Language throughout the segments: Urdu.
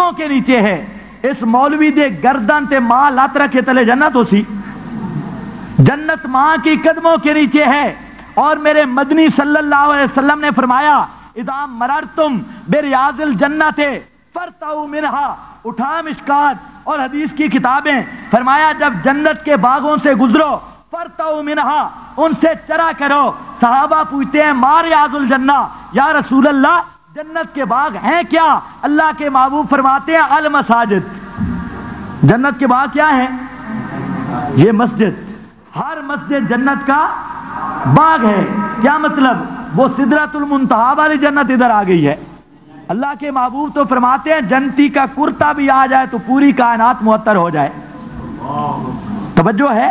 قدموں کے نیچے ہے. اس مولوی دے گردن تے ماں لات رکھے تلے جنت ہو سی. جنت ماں کی قدموں کے نیچے ہے. اور میرے مدنی صلی اللہ علیہ وسلم نے فرمایا اذا مررتم بریاض الجنت فرتعوا منہا. اٹھا مشکات اور حدیث کی کتابیں. فرمایا جب جنت کے باغوں سے گزرو فرتعوا منہا, ان سے چرا کرو. صحابہ پوچھتے ہیں ما ریاض الجنہ, یا رسول اللہ جنت کے باغ ہیں کیا؟ اللہ کے محبوب فرماتے ہیں المساجد. جنت کے باغ کیا ہیں؟ یہ مسجد. ہر مسجد جنت کا باغ ہے. کیا مطلب؟ وہ سدرۃ المنتہا والی جنت ادھر آ گئی ہے. اللہ کے محبوب تو فرماتے ہیں جنتی کا کرتا بھی آ جائے تو پوری کائنات معطر ہو جائے. توجہ ہے؟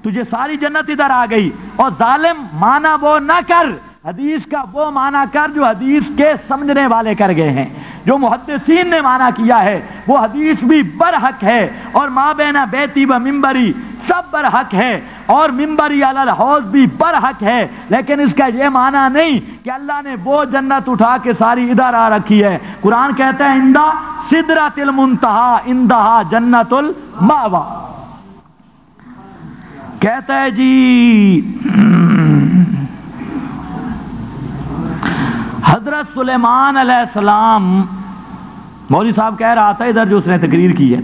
تجھے ساری جنت ادھر آ گئی. اور ظالم مانا وہ نہ کر, حدیث کا وہ مانا کر جو حدیث کے سمجھنے والے کر گئے ہیں. جو محدثین نے مانا کیا ہے وہ حدیث بھی برحق ہے, اور ما بین بیتی و منبری سب برحق ہے, اور منبری علی الحوض بھی برحق ہے. لیکن اس کا یہ معنی نہیں کہ اللہ نے وہ جنت اٹھا کے ساری ادھر آ رکھی ہے. قرآن کہتا ہے عندہ سدرۃ المنتہا عندہا جنت المأوی. کہتا ہے جی حضرت سلیمان علیہ السلام, مولوی صاحب کہہ رہا تھا ادھر جو اس نے تقریر کی ہے,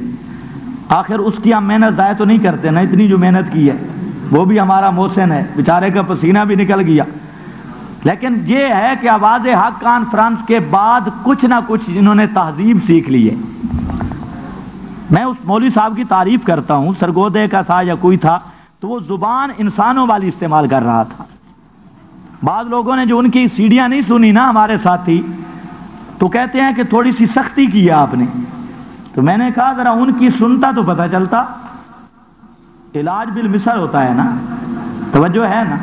آخر اس کی ہم محنت ضائع تو نہیں کرتے نا, اتنی جو محنت کی ہے وہ بھی ہمارا محسن ہے, بیچارے کا پسینہ بھی نکل گیا. لیکن یہ ہے کہ آواز حق کانفرنس کے بعد کچھ نہ کچھ انہوں نے تہذیب سیکھ لی ہے. میں اس مولوی صاحب کی تعریف کرتا ہوں, سرگودے کا تھا یا کوئی تھا, تو وہ زبان انسانوں والی استعمال کر رہا تھا. بعض لوگوں نے جو ان کی سیڑھیاں نہیں سنی نا ہمارے ساتھی, تو کہتے ہیں کہ تھوڑی سی سختی کی ہے آپ نے. تو میں نے کہا ذرا ان کی سنتا تو پتہ چلتا. علاج بالمثل ہوتا ہے نا, توجہ ہے نا.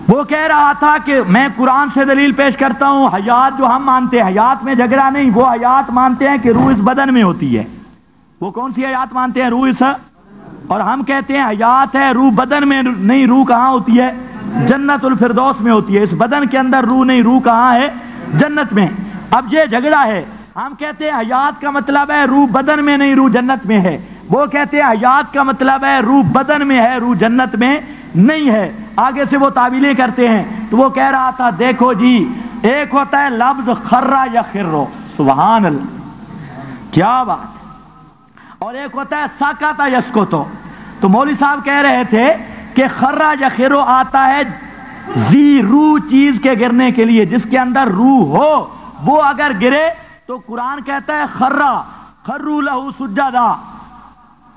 وہ کہہ رہا تھا کہ میں قرآن سے دلیل پیش کرتا ہوں, حیات جو ہم مانتے ہیں, حیات میں جھگڑا نہیں, وہ حیات مانتے ہیں کہ روح اس بدن میں ہوتی ہے. وہ کون سی حیات مانتے ہیں؟ روح اس, اور ہم کہتے ہیں حیات ہے روح بدن میں نہیں. روح کہاں ہوتی ہے؟ جنت الفردوس میں ہوتی ہے. اس بدن کے اندر روح نہیں, روح کہاں ہے؟ جنت میں. اب یہ جھگڑا ہے. ہم کہتے ہیں حیات کا مطلب ہے روح بدن میں نہیں, روح جنت میں ہے. وہ کہتے ہیں حیات کا مطلب ہے روح بدن میں ہے, روح جنت میں نہیں ہے. آگے سے وہ تعویلیں کرتے ہیں. تو وہ کہہ رہا تھا دیکھو جی, ایک ہوتا ہے لفظ خرا یا خرو, سبحان اللہ کیا بات, اور ایک ہوتا ہے ساکاتا یسکوتو. تو مولوی صاحب کہہ رہے تھے کہ خرا یا خرو آتا ہے زی روح چیز کے گرنے کے لیے, جس کے اندر روح ہو وہ اگر گرے تو قرآن کہتا ہے خرا, خرو لہو سجدا,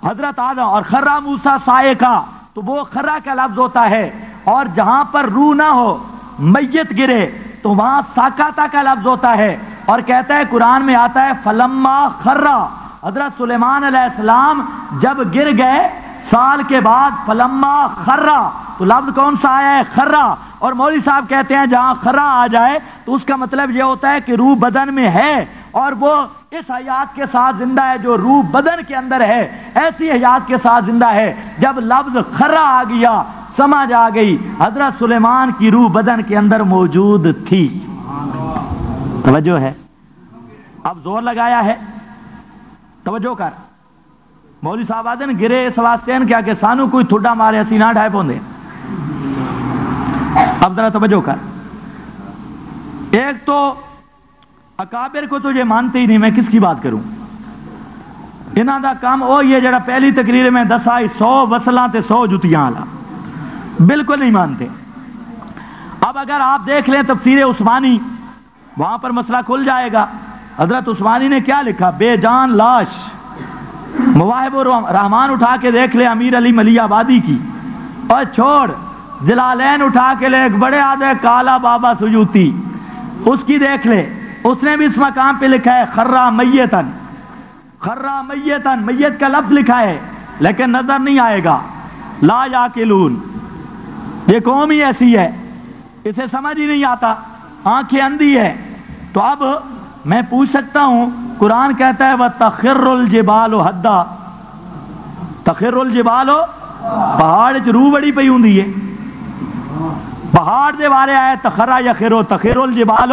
حضرت آدم, اور خرا موسیٰ صائقہ, تو وہ خرا کا لفظ ہوتا ہے. اور جہاں پر روح نہ ہو, میت گرے, تو وہاں ساکاتا کا لفظ ہوتا ہے. اور کہتا ہے قرآن میں آتا ہے فلما خرا, حضرت سلیمان علیہ السلام جب گر گئے سال کے بعد, فلما خرا, تو لفظ کون سا آیا ہے؟ خرا. اور مولوی صاحب کہتے ہیں جہاں خرا آ جائے تو اس کا مطلب یہ ہوتا ہے کہ روح بدن میں ہے, اور وہ اس حیات کے ساتھ زندہ ہے جو روح بدن کے اندر ہے, ایسی حیات کے ساتھ زندہ ہے. جب لفظ خرا آ گیا سمجھ آ گئی حضرت سلیمان کی روح بدن کے اندر موجود تھی. توجہ ہے؟ اب زور لگایا ہے, توجہ کر. مولوی صاحب آدھے گرے اس واسطے کیا کہ سانو کوئی تھوڑا مارے اسی نہ ڈھائے پوندے. اب ذرا توجہ کر. ایک تو اکابر کو تو یہ مانتے ہی نہیں, میں کس کی بات کروں. انہاں دا کام او یہ جڑا پہلی تقریر میں دسا 100 وصلاں تے 100 جتیاں والا, بالکل نہیں مانتے. اب اگر آپ دیکھ لیں تفسیر عثمانی, وہاں پر مسئلہ کھل جائے گا. حضرت عثمانی نے کیا لکھا؟ بے جان لاش. مواہب الرحمان اٹھا کے دیکھ لے امیر علی ملی آبادی کی, اور چھوڑ جلالین اٹھا کے لے ایک بڑے آدھے کالا بابا سجوتی, اس کی دیکھ لے. اس نے بھی اس مقام پہ لکھا ہے خرا میتن, خرا میتن, میت کا لفظ لکھا ہے لیکن نظر نہیں آئے گا. لا یاکلون, یہ قوم ہی ایسی ہے, اسے سمجھ ہی نہیں آتا, آنکھیں اندھی ہے. تو اب میں پوچھ سکتا ہوں, قرآن کہتا ہے وَتَخِرُّ الْجِبَالُ حَدًّا, تخر الجبال, پہاڑ چ روح بڑی پئی ہوندی ہے. پہاڑ دے بارے آئے تخرا یا خرو, تخر الجبال